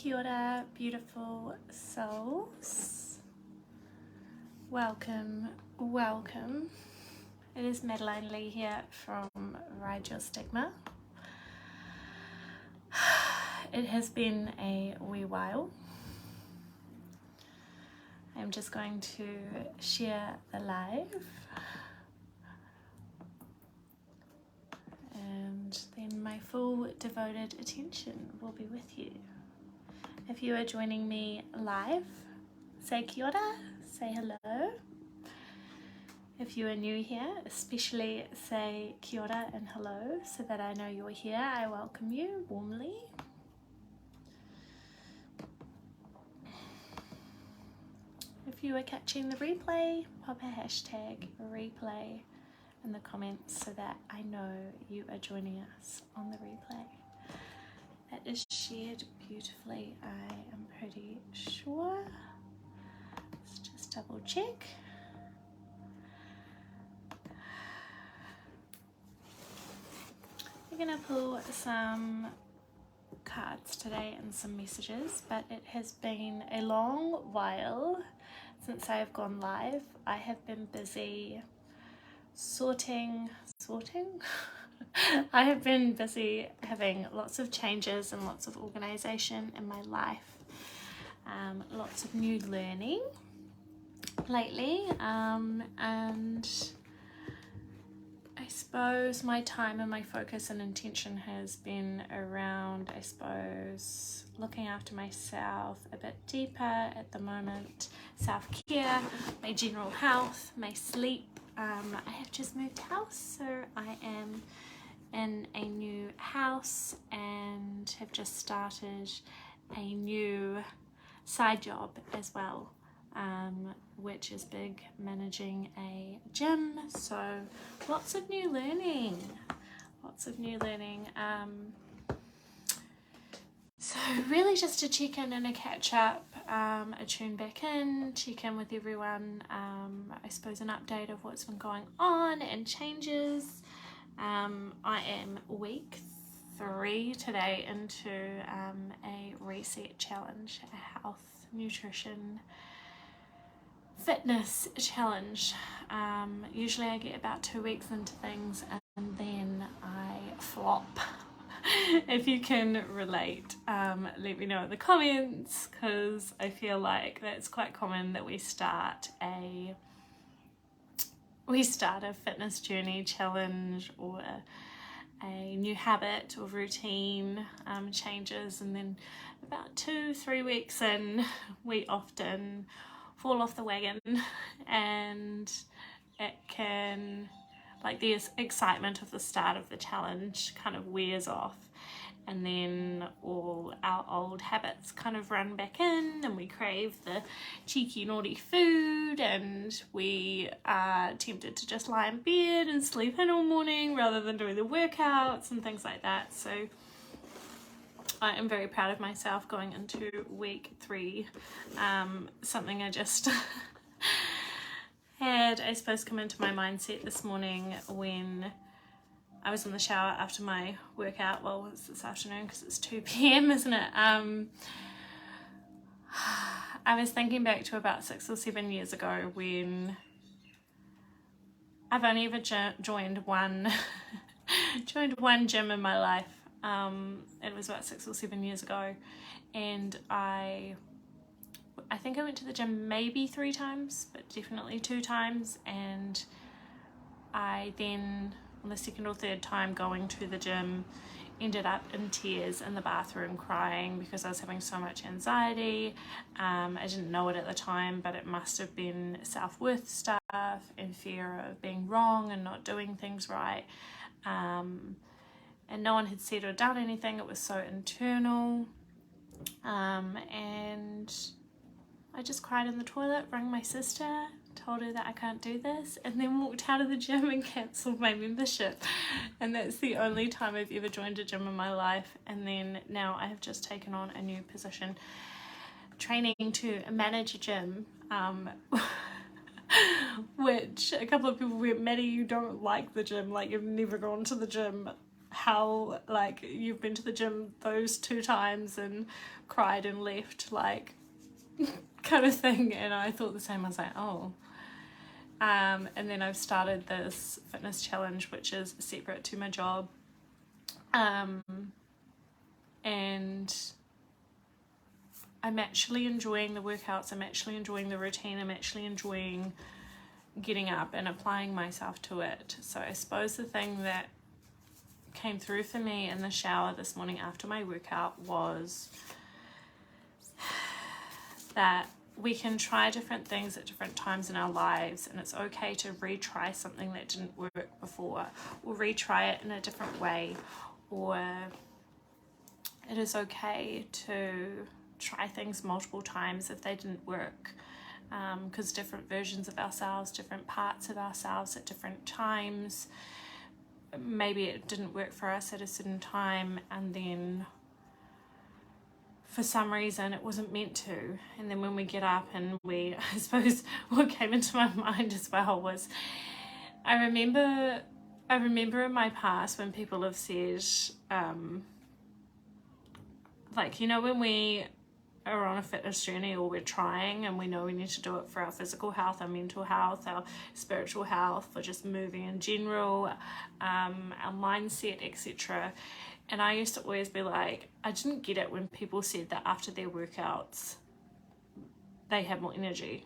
Kia ora, beautiful souls. Welcome, welcome. It is Madeline Lee here from Ride Your Stigma. It has been a wee while. I'm just going to share the live and then my full devoted attention will be with you. If you are joining me live, say kia ora, say hello. If you are new here, especially say kia ora and hello so that I know you're here. I welcome you warmly. If you are catching the replay, pop a hashtag replay in the comments so that I know you are joining us on the replay. That is shared beautifully, I am pretty sure. Let's just double check. We're going to pull some cards today and some messages, but it has been a long while since I have gone live. I have been busy sorting? I have been busy having lots of changes and lots of organisation in my life, lots of new learning lately, and I suppose my time and my focus and intention has been around, I suppose, looking after myself a bit deeper at the moment, self-care, my general health, my sleep. I have just moved house, so I am in a new house and have just started a new side job as well, which is big, managing a gym. So lots of new learning, so really just to check in and a catch up, a tune back in, check in with everyone, I suppose an update of what's been going on and changes. I am week 3 today into a reset challenge, a health, nutrition, fitness challenge. Usually I get about 2 weeks into things and then I flop. If you can relate, let me know in the comments, because I feel like that's quite common that we start a fitness journey, challenge, or a new habit or routine changes, and then about 2-3 weeks in we often fall off the wagon, and it can, like, the excitement of the start of the challenge kind of wears off, and then all our old habits kind of run back in and we crave the cheeky naughty food, and we are tempted to just lie in bed and sleep in all morning rather than doing the workouts and things like that. So I am very proud of myself going into week 3. Something I just had, I suppose, come into my mindset this morning when I was in the shower after my workout. Well, it's this afternoon because it's 2 p.m, isn't it? I was thinking back to about 6 or 7 years ago when I've only ever joined one gym in my life. It was about 6 or 7 years ago, and I think I went to the gym maybe 3 times, but definitely 2 times, and I then, on the 2nd or 3rd time going to the gym, ended up in tears in the bathroom crying because I was having so much anxiety. I didn't know it at the time, but it must have been self-worth stuff and fear of being wrong and not doing things right. And no one had said or done anything. It was so internal. And I just cried in the toilet, rang my sister, told her that I can't do this, and then walked out of the gym and cancelled my membership. And that's the only time I've ever joined a gym in my life. And then now I have just taken on a new position, training to manage a gym, which a couple of people went, Maddie, you don't like the gym, like you've never gone to the gym. how like you've been to the gym those 2 times and cried and left, like kind of thing. And I thought the same. I was like, oh. And then I've started this fitness challenge, which is separate to my job. And I'm actually enjoying the workouts, I'm actually enjoying the routine, I'm actually enjoying getting up and applying myself to it. So I suppose the thing that came through for me in the shower this morning after my workout was that we can try different things at different times in our lives, and it's okay to retry something that didn't work before, or retry it in a different way, or it is okay to try things multiple times if they didn't work, because different versions of ourselves, different parts of ourselves at different times, maybe it didn't work for us at a certain time, and then for some reason it wasn't meant to. And then when we get up and I suppose what came into my mind as well was, I remember in my past when people have said, like, you know, when we are on a fitness journey or we're trying and we know we need to do it for our physical health, our mental health, our spiritual health, for just moving in general, our mindset, etc. And I used to always be like, I didn't get it when people said that after their workouts they had more energy,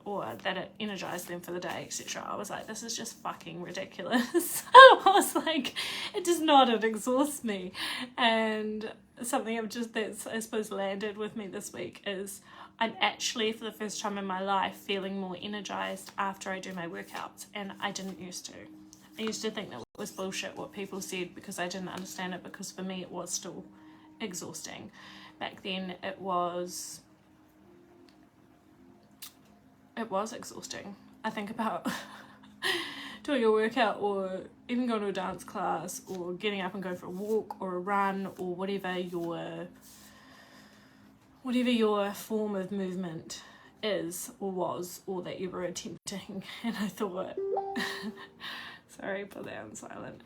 or that it energized them for the day, etc. I was like, this is just fucking ridiculous. I was like, it does not, it exhausts me. And something that's I suppose landed with me this week is I'm actually, for the first time in my life, feeling more energized after I do my workouts, and I didn't used to. I used to think that was bullshit what people said because I didn't understand it, because for me it was still exhausting. Back then it was exhausting. I think about doing a workout, or even going to a dance class, or getting up and going for a walk or a run, or whatever your form of movement is or was, or that you were attempting. And I thought sorry, put that on silent.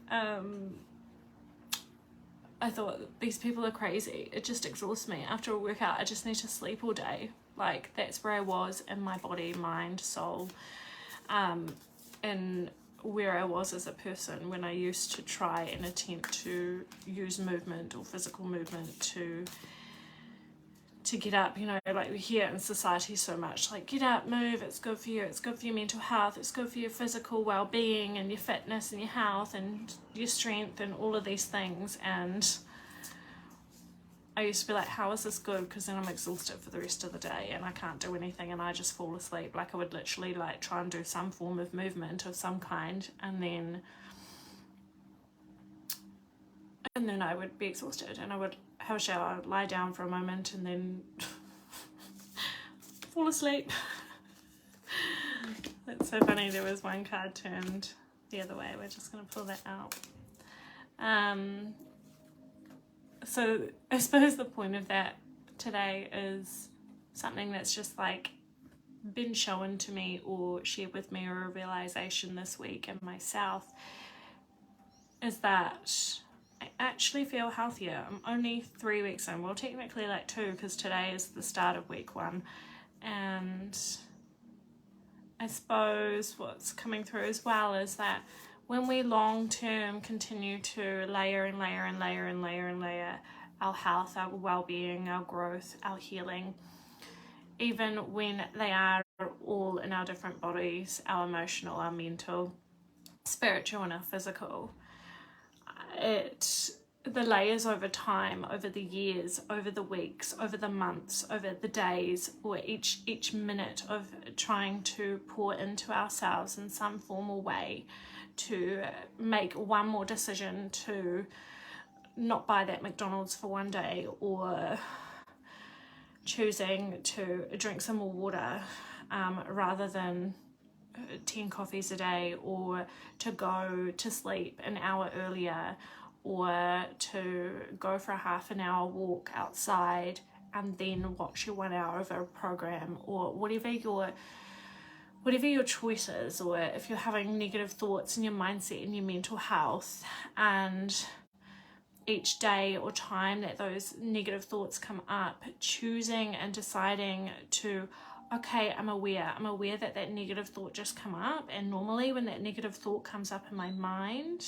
I thought, these people are crazy. It just exhausts me. After a workout, I just need to sleep all day. Like, that's where I was in my body, mind, soul, and where I was as a person when I used to try and attempt to use movement or physical movement to get up. You know, like we hear in society so much, like, get up, move, it's good for you, it's good for your mental health, it's good for your physical well-being and your fitness and your health and your strength and all of these things. And I used to be like, how is this good? Because then I'm exhausted for the rest of the day and I can't do anything and I just fall asleep. Like, I would literally like try and do some form of movement of some kind, and then I would be exhausted, and I would have a shower, lie down for a moment, and then fall asleep. That's so funny. There was one card turned the other way. We're just going to pull that out. So I suppose the point of that today is something that's just like been shown to me or shared with me, or a realization this week in myself, is that I actually feel healthier. I'm only 3 weeks in, well, technically like 2, because today is the start of week 1. And I suppose what's coming through as well is that when we long term continue to layer and layer and layer and layer and layer our health, our well-being, our growth, our healing, even when they are all in our different bodies, our emotional, our mental, spiritual and our physical, the layers over time, over the years, over the weeks, over the months, over the days, or each minute of trying to pour into ourselves in some formal way, to make one more decision to not buy that McDonald's for one day, or choosing to drink some more water rather than 10 coffees a day, or to go to sleep an hour earlier, or to go for a half an hour walk outside and then watch your 1 hour of a program, or whatever whatever your choice is, or if you're having negative thoughts in your mindset and your mental health, and each day or time that those negative thoughts come up, choosing and deciding to, okay, I'm aware that that negative thought just come up. And normally when that negative thought comes up in my mind,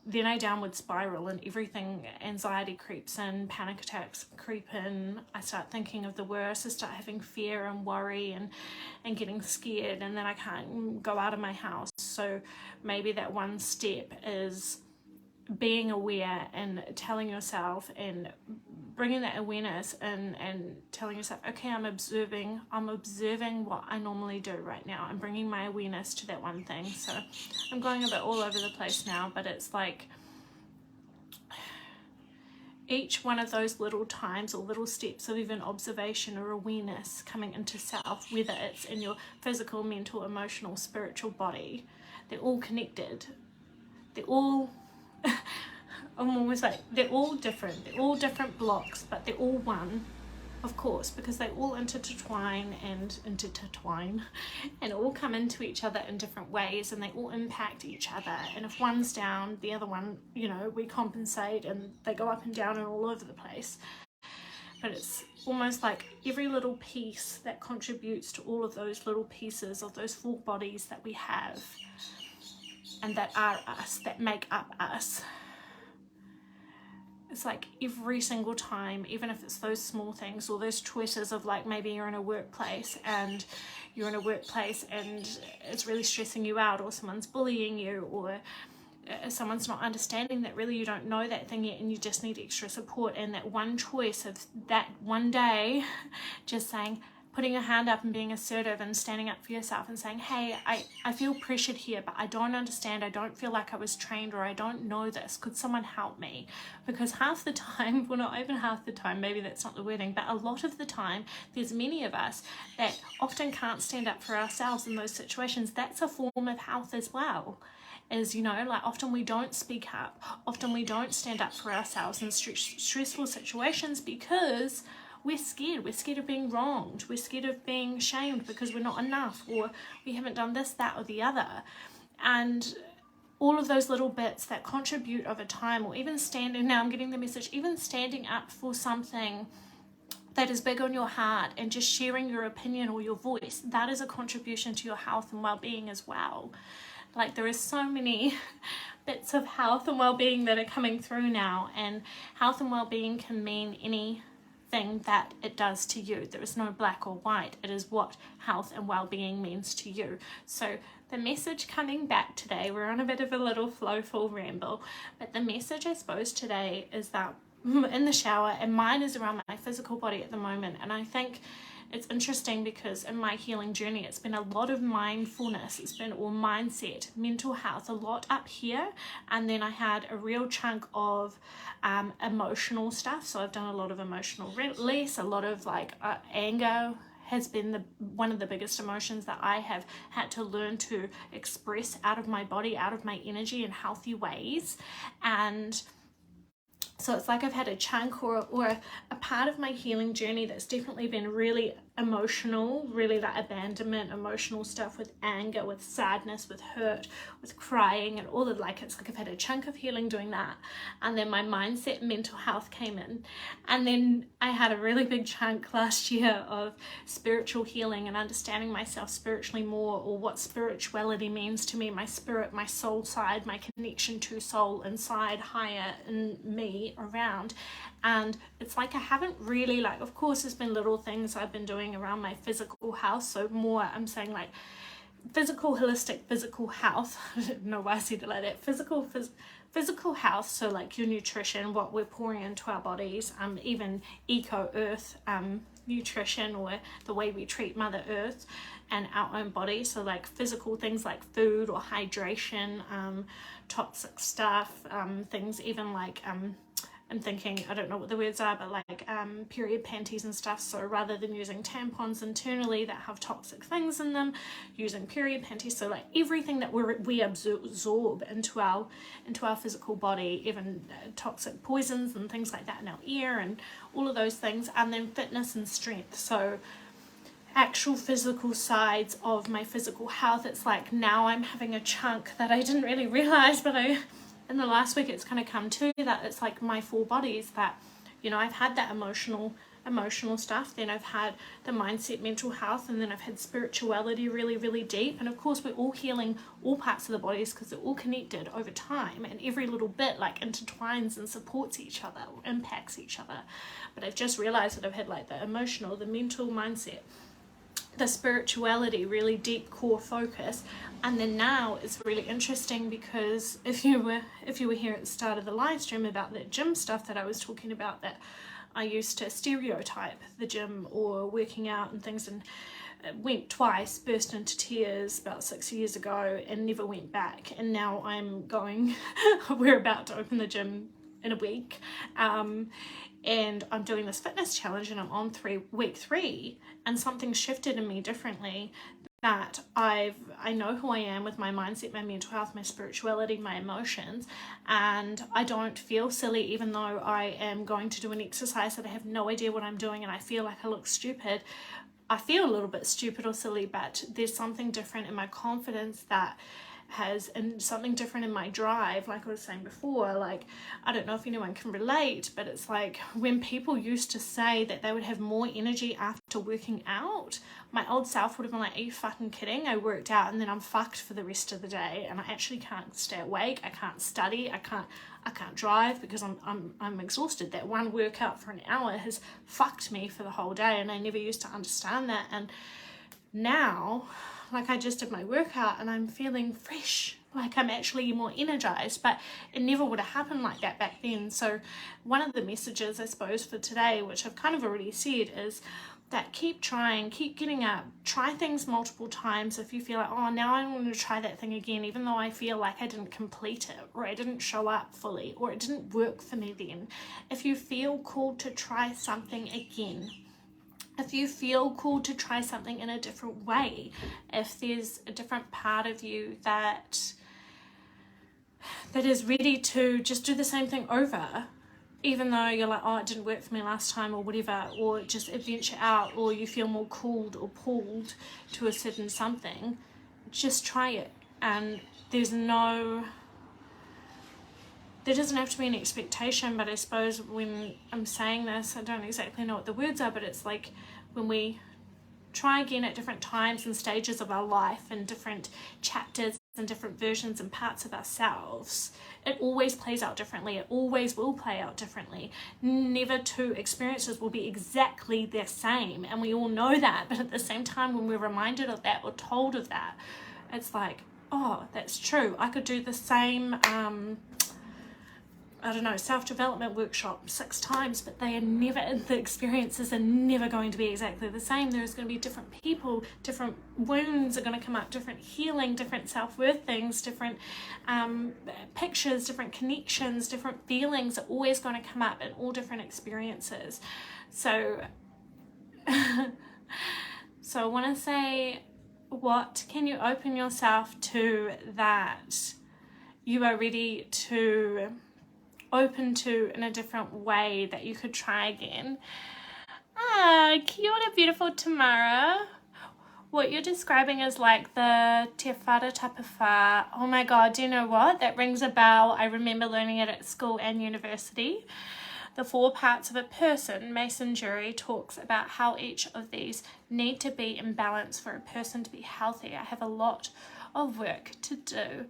then I downward spiral and everything, anxiety creeps in, panic attacks creep in, I start thinking of the worst, I start having fear and worry and getting scared, and then I can't go out of my house. So maybe that one step is being aware and telling yourself and bringing that awareness in and telling yourself, okay, I'm observing what I normally do right now. I'm bringing my awareness to that one thing. So I'm going a bit all over the place now, but it's like each one of those little times or little steps of even observation or awareness coming into self, whether it's in your physical, mental, emotional, spiritual body, they're all connected. They're all I'm always like, they're all different blocks, but they're all one, of course, because they all intertwine and all come into each other in different ways, and they all impact each other. And if one's down, the other one, you know, we compensate, and they go up and down and all over the place. But it's almost like every little piece that contributes to all of those little pieces of those full bodies that we have and that are us, that make up us. It's like every single time, even if it's those small things or those choices of, like, maybe you're in a workplace and it's really stressing you out, or someone's bullying you, or someone's not understanding that really you don't know that thing yet and you just need extra support. And that one choice of that one day, just saying, putting your hand up and being assertive and standing up for yourself and saying, hey, I feel pressured here, but I don't understand. I don't feel like I was trained, or I don't know this. Could someone help me? Because half the time, well, not even half the time, maybe that's not the wording, but a lot of the time, there's many of us that often can't stand up for ourselves in those situations. That's a form of health as well. Is, you know, like, often we don't speak up. Often we don't stand up for ourselves in stressful situations because we're scared. We're scared of being wronged. We're scared of being shamed because we're not enough, or we haven't done this, that, or the other. And all of those little bits that contribute over time, or even standing, now I'm getting the message, even standing up for something that is big on your heart and just sharing your opinion or your voice, that is a contribution to your health and well-being as well. Like, there is so many bits of health and well-being that are coming through now, and health and well-being can mean anything that it does to you. There is no black or white. It is what health and well-being means to you. So the message coming back today, we're on a bit of a little flowful ramble, but the message, I suppose, today is that in the shower, and mine is around my physical body at the moment, and I think it's interesting because in my healing journey, it's been a lot of mindfulness, it's been all mindset, mental health, a lot up here, and then I had a real chunk of emotional stuff. So I've done a lot of emotional release, a lot of anger has been one of the biggest emotions that I have had to learn to express out of my body, out of my energy in healthy ways. And so it's like I've had a chunk or a part of my healing journey that's definitely been really emotional, really like abandonment, emotional stuff, with anger, with sadness, with hurt, with crying, and all of, like, it's like I've had a chunk of healing doing that. And then my mindset and mental health came in. And then I had a really big chunk last year of spiritual healing and understanding myself spiritually more, or what spirituality means to me, my spirit, my soul side, my connection to soul inside, higher in me, around. And it's like I haven't really, like, of course there's been little things I've been doing around my physical health, so more I'm saying like physical, holistic physical health. I don't know why I said it like that. Physical health, so like your nutrition, what we're pouring into our bodies, even eco-earth nutrition, or the way we treat Mother Earth and our own body. So like physical things like food or hydration, toxic stuff, things even like I'm thinking, I don't know what the words are, but like period panties and stuff. So rather than using tampons internally that have toxic things in them, using period panties. So like everything that we absorb into our physical body, even toxic poisons and things like that in our air, and all of those things. And then fitness and strength. So actual physical sides of my physical health. It's like now I'm having a chunk that I didn't really realize, but in the last week it's kind of come to that it's like my 4 bodies that, you know, I've had that emotional stuff, then I've had the mindset, mental health, and then I've had spirituality really, really deep. And of course we're all healing all parts of the bodies because they're all connected over time, and every little bit like intertwines and supports each other or impacts each other. But I've just realized that I've had like the emotional, the mental mindset, the spirituality, really deep core focus. And then now it's really interesting because if you were here at the start of the live stream about that gym stuff that I was talking about, that I used to stereotype the gym or working out and things, and went twice, burst into tears about 6 years ago and never went back. And now I'm going, we're about to open the gym in a week, and I'm doing this fitness challenge, and I'm on week 3, and something shifted in me differently, that I know who I am with my mindset, my mental health, my spirituality, my emotions, and I don't feel silly even though I am going to do an exercise that I have no idea what I'm doing and I feel like I look stupid. I feel a little bit stupid or silly, but there's something different in my confidence that has, and something different in my drive. Like I was saying before, like I don't know if anyone can relate, but it's like when people used to say that they would have more energy after working out, my old self would have been like, are you fucking kidding? I worked out and then I'm fucked for the rest of the day, and I actually can't stay awake, I can't study, I can't drive because I'm exhausted. That one workout for an hour has fucked me for the whole day, and I never used to understand that. And now, like I just did my workout and I'm feeling fresh, like I'm actually more energized, but it never would have happened like that back then. So one of the messages, I suppose, for today, which I've kind of already said, is that keep trying, keep getting up, try things multiple times. If you feel like, oh, now I want to try that thing again, even though I feel like I didn't complete it, or I didn't show up fully, or it didn't work for me then. If you feel called to try something again, if you feel called to try something in a different way, if there's a different part of you that is ready to just do the same thing over, even though you're like, oh, it didn't work for me last time or whatever, or just adventure out, or you feel more called or pulled to a certain something, just try it. And there doesn't have to be an expectation, but I suppose when I'm saying this, I don't exactly know what the words are, but it's like when we try again at different times and stages of our life and different chapters and different versions and parts of ourselves, it always plays out differently. It always will play out differently. Never 2 experiences will be exactly the same, and we all know that. But at the same time, when we're reminded of that or told of that, it's like, oh, that's true. I could do the same self-development workshop 6 times, but the experiences are never going to be exactly the same. There's going to be different people, different wounds are going to come up, different healing, different self-worth things, different pictures, different connections, different feelings are always going to come up in all different experiences. So I want to say, what can you open yourself to that you are ready to open to in a different way, that you could try again? Kia ora, beautiful Tamara. What you're describing is like the Te Whara Tapawha. Oh my god, do you know what? That rings a bell. I remember learning it at school and university. The 4 parts of a person, Mason Jury talks about how each of these need to be in balance for a person to be healthy. I have a lot of work to do.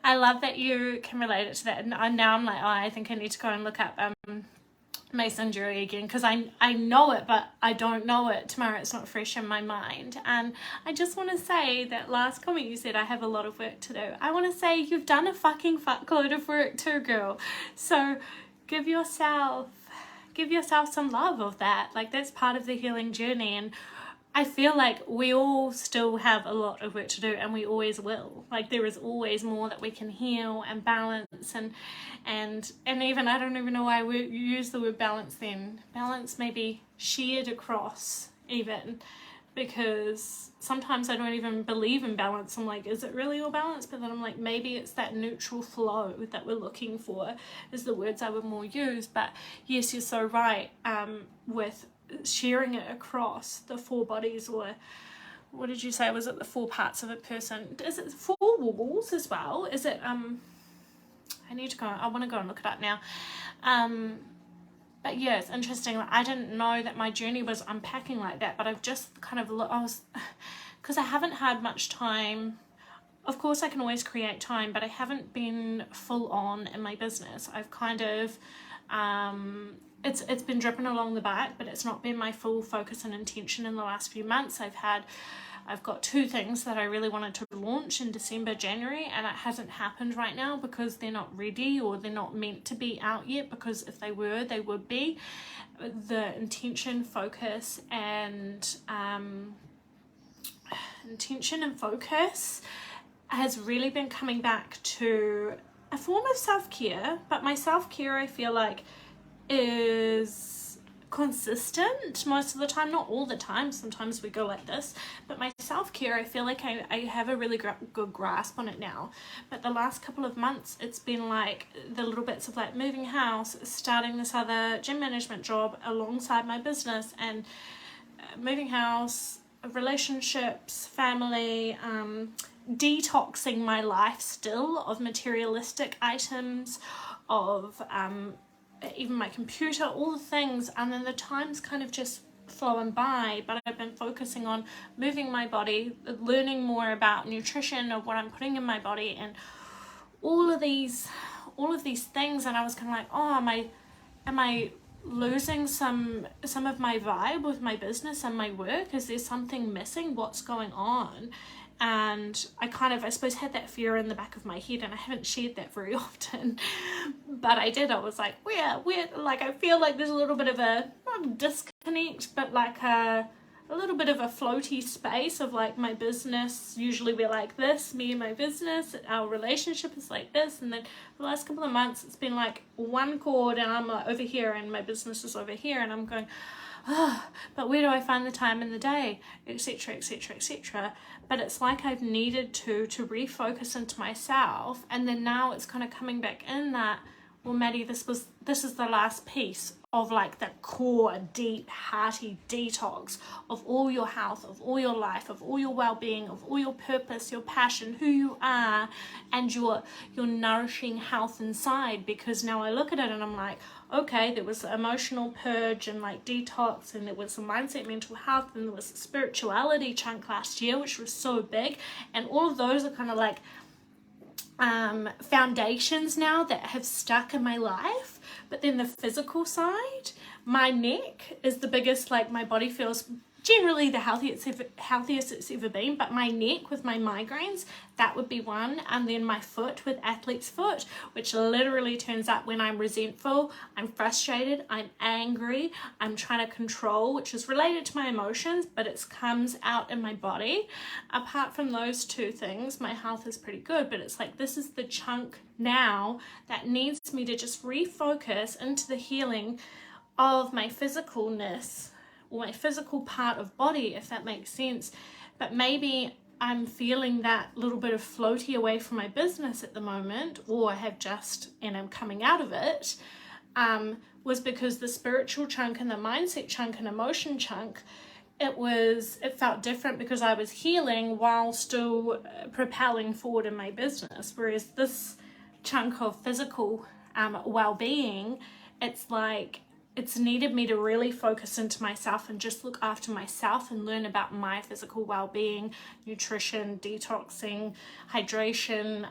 I love that you can relate it to that, and now I'm like, oh, I think I need to go and look up Mason Jury again, because I know it, but I don't know it. Tomorrow it's not fresh in my mind. And I just want to say that last comment you said, I have a lot of work to do. I want to say you've done a fucking fuckload of work too, girl. So give yourself some love of that. Like, that's part of the healing journey, and I feel like we all still have a lot of work to do, and we always will. Like, there is always more that we can heal and balance, and even, I don't even know why we use the word balance then. Balance maybe shared across even, because sometimes I don't even believe in balance. I'm like, is it really all balance? But then I'm like, maybe it's that neutral flow that we're looking for, is the words I would more use. But yes, you're so right with sharing it across the 4 bodies, or what did you say, was it the 4 parts of a person? Is it 4 walls as well? Is it I need to go, I want to go and look it up now. But yeah, it's interesting. I didn't know that my journey was unpacking like that, but I've just kind of because I haven't had much time. Of course I can always create time, but I haven't been full on in my business. I've kind of it's been dripping along the back, but it's not been my full focus and intention in the last few months. I've got 2 things that I really wanted to launch in December, January, and it hasn't happened right now because they're not ready, or they're not meant to be out yet, because if they were, they would be. The intention, focus, and has really been coming back to a form of self-care, but my self-care, I feel like, is consistent most of the time, not all the time. Sometimes we go like this, but my self-care, I feel like I have a really good grasp on it now. But the last couple of months, it's been like the little bits of like moving house, starting this other gym management job alongside my business, and moving house, relationships, family, detoxing my life still of materialistic items, of even my computer, all the things, and then the time's kind of just flowing by, but I've been focusing on moving my body, learning more about nutrition, of what I'm putting in my body, and all of these things. And I was kind of like, oh, am I losing some of my vibe with my business and my work? Is there something missing? What's going on? And I suppose had that fear in the back of my head, and I haven't shared that very often, but I did. I was like, where, like, I feel like there's a little bit of a, not a disconnect, but like a little bit of a floaty space of like my business. Usually we're like this, me and my business, our relationship is like this, and then the last couple of months it's been like one chord, and I'm like over here and my business is over here, and I'm going, but where do I find the time in the day, etc, etc, etc. But it's like I've needed to refocus into myself, and then now it's kind of coming back in that, well, Maddie, this is the last piece of like the core, deep, hearty detox of all your health, of all your life, of all your well-being, of all your purpose, your passion, who you are, and your nourishing health inside. Because now I look at it and I'm like, okay, there was emotional purge and like detox, and there was some mindset, mental health, and there was a spirituality chunk last year, which was so big, and all of those are kind of like foundations now that have stuck in my life. But then the physical side, my neck is the biggest, like my body feels generally the healthiest it's ever been, but my neck with my migraines, that would be one. And then my foot with athlete's foot, which literally turns up when I'm resentful, I'm frustrated, I'm angry, I'm trying to control, which is related to my emotions, but it comes out in my body. Apart from those 2 things, my health is pretty good, but it's like this is the chunk now that needs me to just refocus into the healing of my physicalness, or my physical part of body, if that makes sense. But maybe I'm feeling that little bit of floaty away from my business at the moment, or I have just, and I'm coming out of it, was because the spiritual chunk and the mindset chunk and emotion chunk, it felt different because I was healing while still propelling forward in my business. Whereas this chunk of physical well-being, it's like it's needed me to really focus into myself and just look after myself and learn about my physical well-being, nutrition, detoxing, hydration,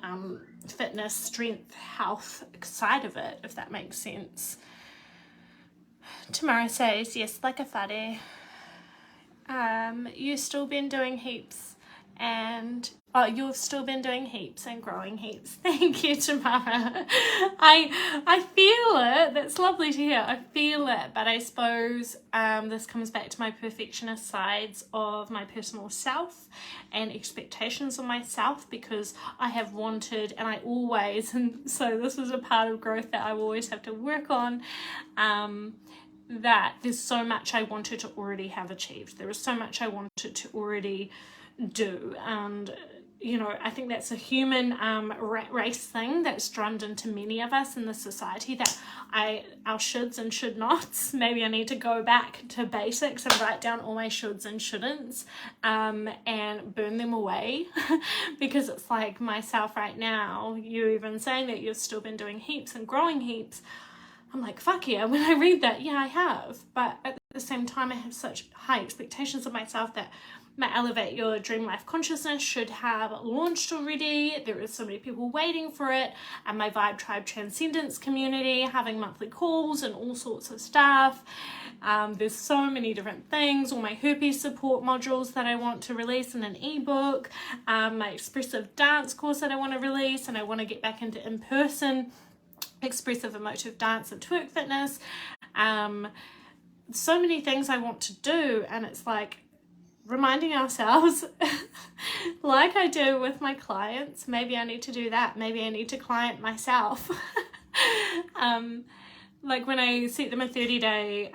fitness, strength, health side of it, if that makes sense. Tamara says, yes, like a whare. You've still been doing heaps, and you've still been doing heaps and growing heaps. Thank you, Tamara. I feel it. That's lovely to hear. I feel it, but I suppose this comes back to my perfectionist sides of my personal self and expectations of myself, because I have wanted, and I always, and so this is a part of growth that I always have to work on, that there's so much I wanted to already have achieved. There was so much I wanted to already do, and you know, I think that's a human rat race thing that's drummed into many of us in the society, that our shoulds and should nots. Maybe I need to go back to basics and write down all my shoulds and shouldn'ts and burn them away because it's like myself right now, you even saying that you've still been doing heaps and growing heaps. I'm like, fuck yeah, when I read that, yeah, I have. But at the same time, I have such high expectations of myself that my Elevate Your Dream Life Consciousness should have launched already. There are so many people waiting for it, and my Vibe Tribe Transcendence community having monthly calls and all sorts of stuff. There's so many different things, all my herpes support modules that I want to release in an ebook, my expressive dance course that I want to release, and I want to get back into in-person expressive emotive dance and twerk fitness. So many things I want to do, and it's like reminding ourselves, like I do with my clients, maybe I need to do that. Maybe I need to client myself. Like when I set them a 30-day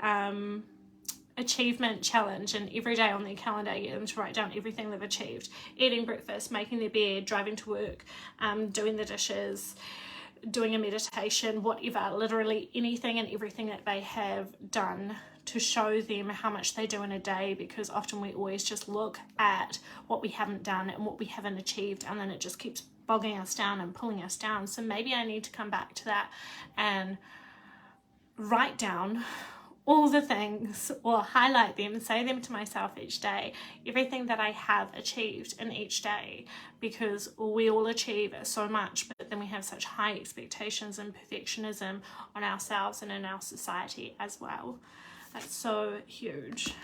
achievement challenge, and every day on their calendar I get them to write down everything they've achieved: eating breakfast, making their bed, driving to work, doing the dishes, doing a meditation, whatever, literally anything and everything that they have done, to show them how much they do in a day, because often we always just look at what we haven't done and what we haven't achieved, and then it just keeps bogging us down and pulling us down. So maybe I need to come back to that and write down all the things, or highlight them, say them to myself each day, everything that I have achieved in each day, because we all achieve so much, but then we have such high expectations and perfectionism on ourselves and in our society as well. That's so huge.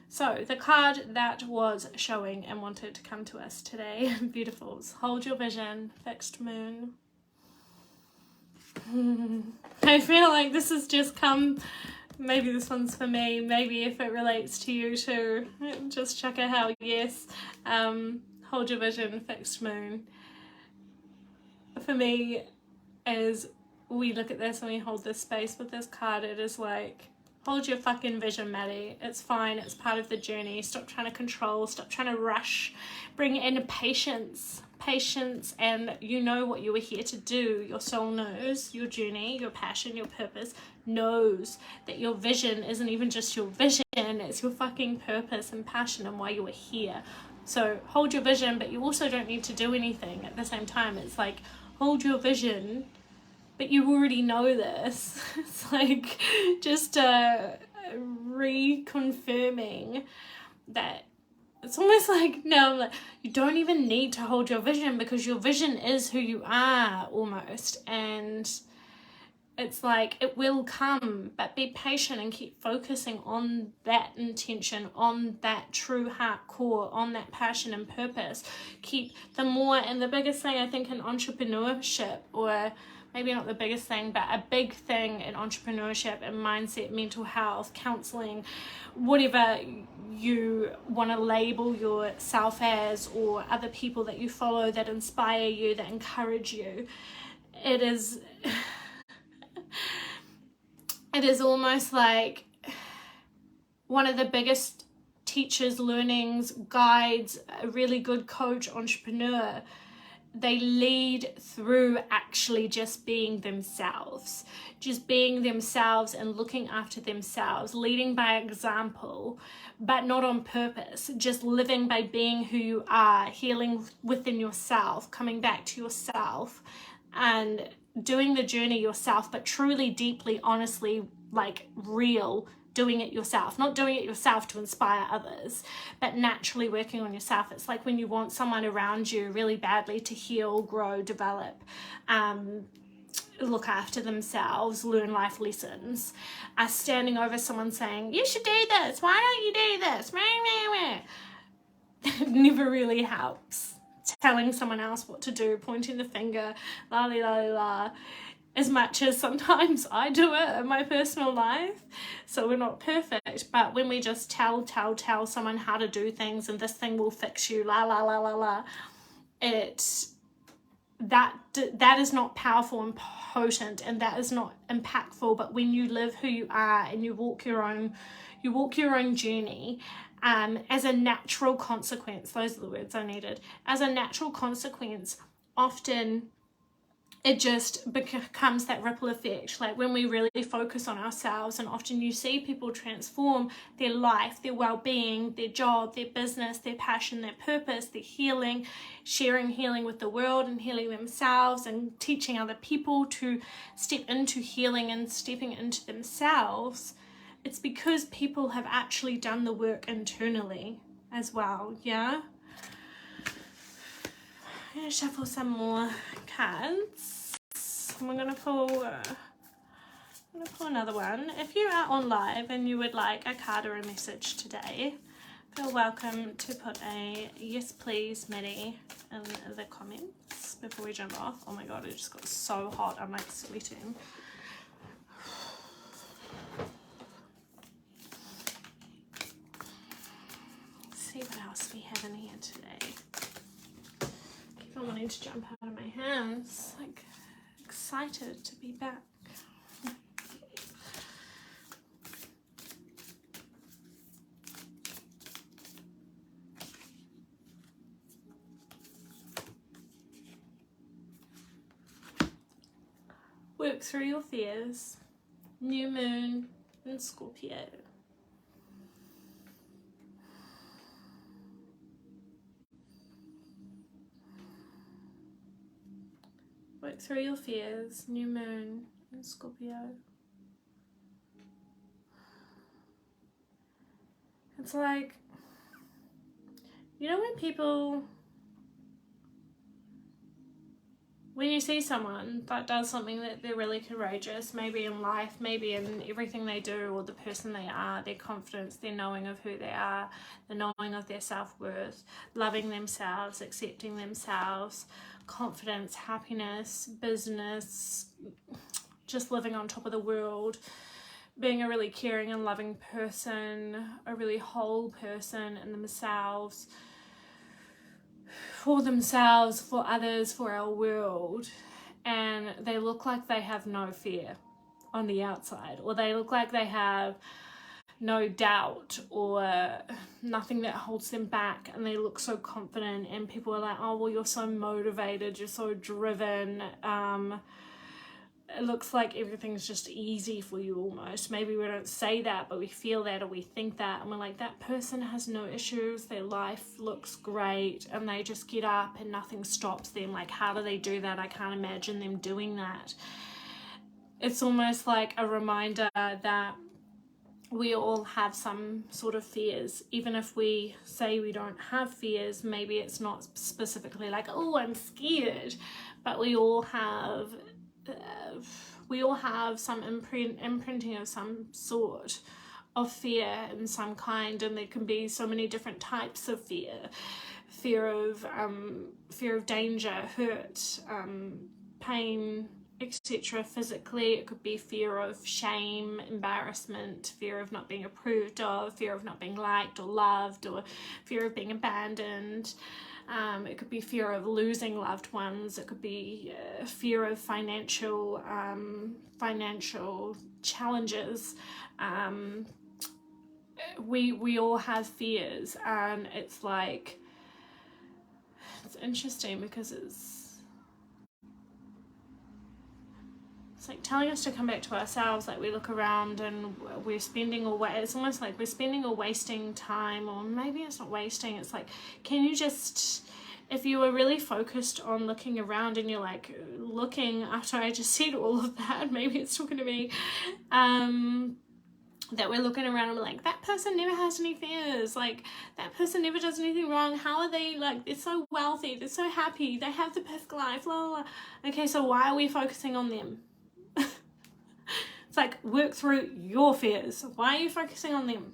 So the card that was showing and wanted to come to us today, beautifuls, hold your vision, fixed moon. I feel like this has just come, maybe this one's for me, maybe if it relates to you too, just check a hell yes. Hold your vision, fixed moon. For me, as we look at this and we hold this space with this card, it is like, hold your fucking vision, Maddie. It's fine, it's part of the journey. Stop trying to control, stop trying to rush. Bring in patience, and you know what you were here to do. Your soul knows, your journey, your passion, your purpose knows that your vision isn't even just your vision, it's your fucking purpose and passion and why you were here. So hold your vision, but you also don't need to do anything at the same time. It's like, hold your vision, but you already know this. It's like just reconfirming that. It's almost like, no, like, you don't even need to hold your vision, because your vision is who you are almost. And it's like, it will come, but be patient and keep focusing on that intention, on that true heart core, on that passion and purpose. Keep the more, and the biggest thing I think in entrepreneurship, or maybe not the biggest thing, but a big thing in entrepreneurship and mindset, mental health, counseling, whatever you want to label yourself as, or other people that you follow that inspire you, that encourage you, it is almost like one of the biggest teachers, learnings, guides, a really good coach, entrepreneur. They lead through actually just being themselves and looking after themselves, leading by example, but not on purpose, just living by being who you are, healing within yourself, coming back to yourself and doing the journey yourself, but truly, deeply, honestly, like real, doing it yourself, not doing it yourself to inspire others, but naturally working on yourself. It's like when you want someone around you really badly to heal, grow, develop, look after themselves, learn life lessons, standing over someone saying, you should do this, why don't you do this? It never really helps. Telling someone else what to do, pointing the finger, la la la la, as much as sometimes I do it in my personal life. So we're not perfect, but when we just tell someone how to do things and this thing will fix you, la la la la la, that is not powerful and potent, and that is not impactful. But when you live who you are and you walk your own you walk your own journey. As a natural consequence, those are the words I needed, as a natural consequence, often it just becomes that ripple effect. Like when we really focus on ourselves, and often you see people transform their life, their well-being, their job, their business, their passion, their purpose, their healing, sharing healing with the world and healing themselves and teaching other people to step into healing and stepping into themselves. It's because people have actually done the work internally as well, yeah? I'm going to shuffle some more cards. We're going to pull another one. If you are on live and you would like a card or a message today, feel welcome to put a yes please Maddie in the comments before we jump off. Oh my god, it just got so hot, I'm like sweating. See what else we have in here today. Keep on wanting to jump out of my hands. Like, excited to be back. Work through your fears. New moon in Scorpio. Work through your fears, new moon in Scorpio. It's like, you know when you see someone that does something that they're really courageous, maybe in life, maybe in everything they do, or the person they are, their confidence, their knowing of who they are, the knowing of their self-worth, loving themselves, accepting themselves, confidence, happiness, business, just living on top of the world, being a really caring and loving person, a really whole person in themselves, for others, for our world, and they look like they have no fear on the outside, or they look like they have no doubt or nothing that holds them back, and they look so confident, and people are like, oh well, you're so motivated, you're so driven, it looks like everything's just easy for you almost. Maybe we don't say that, but we feel that, or we think that, and we're like, that person has no issues, their life looks great, and they just get up and nothing stops them. Like, how do they do that? I can't imagine them doing that. It's almost like a reminder that we all have some sort of fears. Even if we say we don't have fears, maybe it's not specifically like, oh, I'm scared, but we all have some imprinting of some sort of fear in some kind, and there can be so many different types of fear of danger, hurt, pain, etc. Physically, it could be fear of shame, embarrassment, fear of not being approved of, fear of not being liked or loved, or fear of being abandoned. It could be fear of losing loved ones. It could be fear of financial challenges. We all have fears, and it's like, it's interesting because it's like telling us to come back to ourselves. Like, we look around and we're spending it's almost like we're spending or wasting time, or maybe it's not wasting, it's like, can you just, if you were really focused on looking around and you're like looking, after I just said all of that, maybe it's talking to me, that we're looking around and we're like, that person never has any fears, like that person never does anything wrong, how are they, like, they're so wealthy, they're so happy, they have the perfect life, blah, blah, blah. Okay, so why are we focusing on them? It's like, work through your fears. Why are you focusing on them?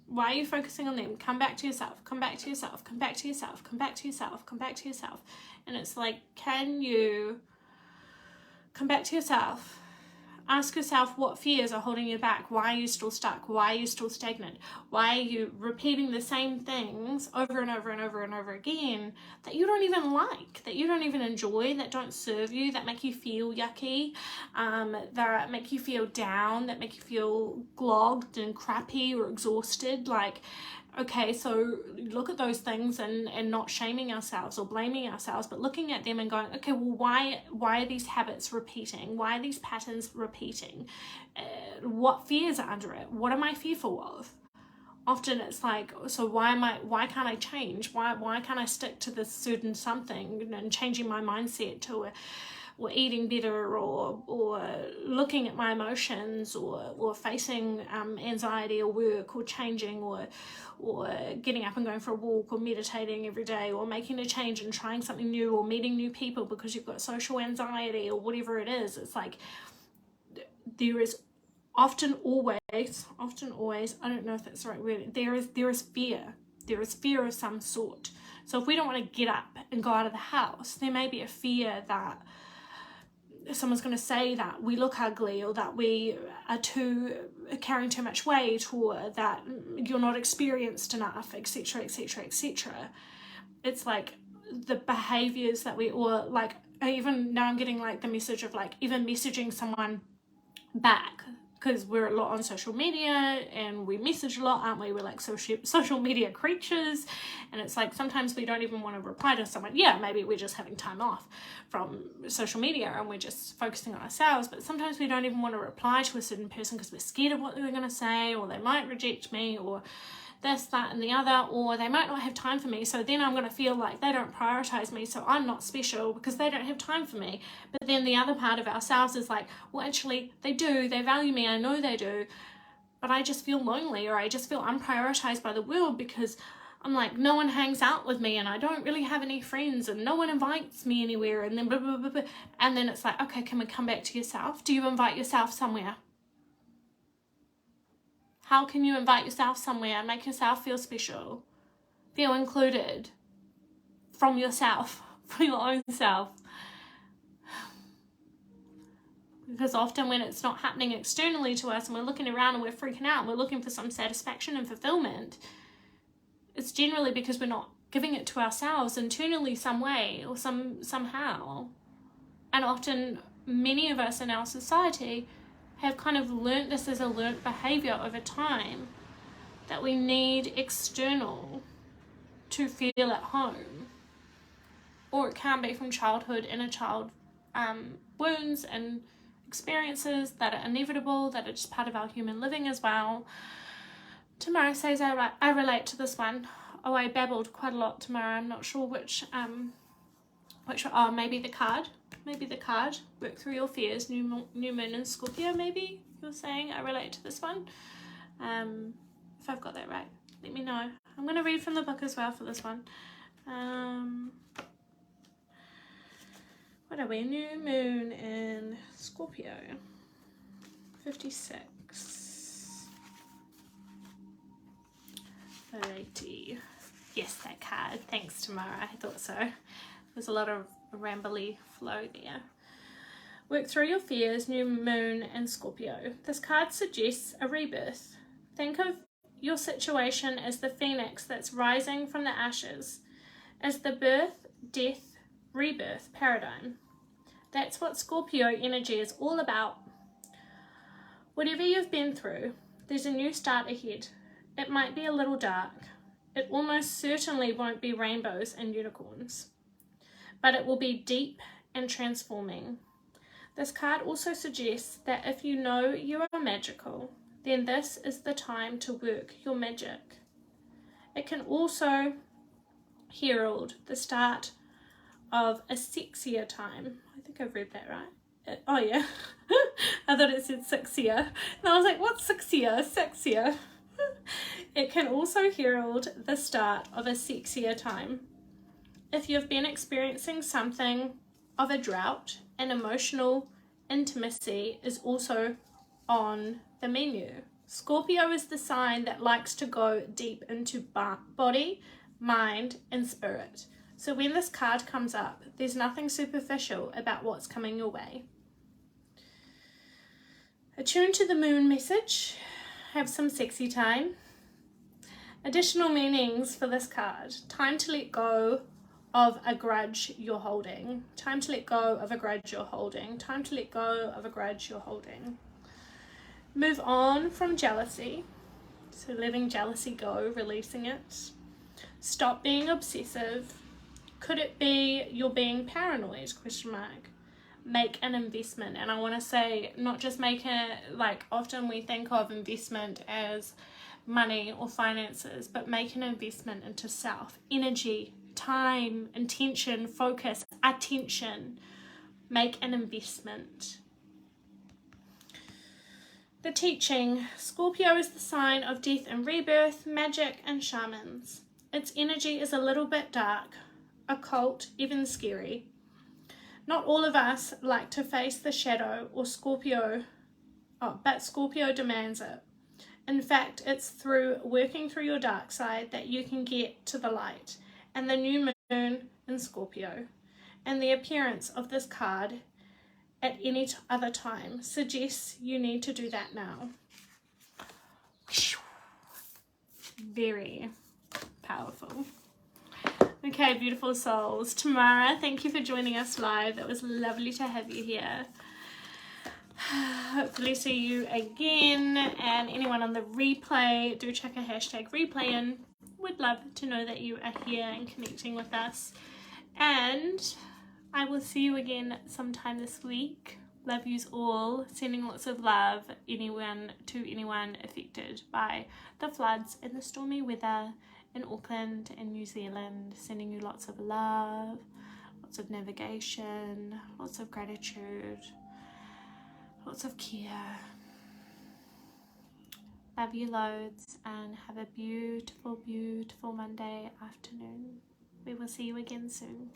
Why are you focusing on them? Come back to yourself, come back to yourself, come back to yourself, come back to yourself, come back to yourself. And it's like, can you come back to yourself? Ask yourself what fears are holding you back. Why are you still stuck? Why are you still stagnant? Why are you repeating the same things over and over and over and over again that you don't even like, that you don't even enjoy, that don't serve you, that make you feel yucky, that make you feel down, that make you feel glogged and crappy or exhausted? Like, okay, so look at those things and not shaming ourselves or blaming ourselves, but looking at them and going, okay, well, why are these habits repeating? Why are these patterns repeating? What fears are under it? What am I fearful of? Often it's like, so why can't I change? Why can't I stick to this certain something, and changing my mindset to or eating better, or looking at my emotions, or facing anxiety or work, or changing, or getting up and going for a walk, or meditating every day, or making a change and trying something new, or meeting new people because you've got social anxiety, or whatever it is. It's like there is often always, I don't know if that's the right word, there is fear. There is fear of some sort. So if we don't want to get up and go out of the house, there may be a fear that someone's going to say that we look ugly, or that we are carrying too much weight, or that you're not experienced enough, etc, etc, etc. It's like the behaviors that or like, even now I'm getting like the message of like even messaging someone back, because we're a lot on social media and we message a lot, aren't we? We're like social media creatures, and it's like sometimes we don't even want to reply to someone. Yeah, maybe we're just having time off from social media and we're just focusing on ourselves, but sometimes we don't even want to reply to a certain person because we're scared of what they're going to say, or they might reject me, or this, that, and the other, or they might not have time for me, so then I'm going to feel like they don't prioritize me, so I'm not special because they don't have time for me. But then the other part of ourselves is like, well, actually they do, they value me, I know they do, but I just feel lonely, or I just feel unprioritized by the world because I'm like, no one hangs out with me, and I don't really have any friends, and no one invites me anywhere, and then blah, blah, blah, blah. And then it's like, okay, can we come back to yourself? Do you invite yourself somewhere? How can you invite yourself somewhere, make yourself feel special, feel included from yourself, from your own self? Because often when it's not happening externally to us and we're looking around and we're freaking out and we're looking for some satisfaction and fulfillment, it's generally because we're not giving it to ourselves internally some way or somehow. And often many of us in our society have kind of learnt this as a learnt behaviour over time, that we need external to feel at home. Or it can be from childhood, inner child wounds and experiences that are inevitable, that are just part of our human living as well. Tamara says, I relate to this one. Oh, I babbled quite a lot, Tamara. I'm not sure which maybe the card. Maybe the card, work through your fears, new moon in Scorpio, maybe you're saying. I relate to this one. If I've got that right, let me know. I'm going to read from the book as well for this one. What are we? New moon in Scorpio. 56. 80. Yes, that card. Thanks, Tamara. I thought so. There's a lot of rambly flow there. Work through your fears, new moon and Scorpio. This card suggests a rebirth. Think of your situation as the phoenix that's rising from the ashes, as the birth, death, rebirth paradigm. That's what Scorpio energy is all about. Whatever you've been through, there's a new start ahead. It might be a little dark. It almost certainly won't be rainbows and unicorns, but it will be deep and transforming. This card also suggests that if you know you are magical, then this is the time to work your magic. It can also herald the start of a sexier time. I think I've read that right. Oh yeah, I thought it said sexier. And I was like, what's sexier? Sexier. It can also herald the start of a sexier time. If you've been experiencing something of a drought, and emotional intimacy is also on the menu. Scorpio is the sign that likes to go deep into body, mind, and spirit. So when this card comes up, there's nothing superficial about what's coming your way. Attune to the moon message. Have some sexy time. Additional meanings for this card. Time to let go of a grudge you're holding. Time to let go of a grudge you're holding. Time to let go of a grudge you're holding. Move on from jealousy. So letting jealousy go, releasing it. Stop being obsessive. Could it be you're being paranoid? Question mark. Make an investment. And I want to say, not just make it, like often we think of investment as money or finances, but make an investment into self, energy, time, intention, focus, attention. Make an investment. The teaching. Scorpio is the sign of death and rebirth, magic and shamans. Its energy is a little bit dark, occult, even scary. Not all of us like to face the shadow or but Scorpio demands it. In fact, it's through working through your dark side that you can get to the light. And the new moon in Scorpio and the appearance of this card at any other time suggests you need to do that now. Very powerful. Okay, beautiful souls. Tamara, thank you for joining us live. It was lovely to have you here. Hopefully see you again, and anyone on the replay, do check a hashtag replay in. Would love to know that you are here and connecting with us, and I will see you again sometime this week. Love yous all. Sending lots of love to anyone affected by the floods and the stormy weather in Auckland and New Zealand. Sending you lots of love, lots of navigation, lots of gratitude, lots of care. Love you loads, and have a beautiful, beautiful Monday afternoon. We will see you again soon.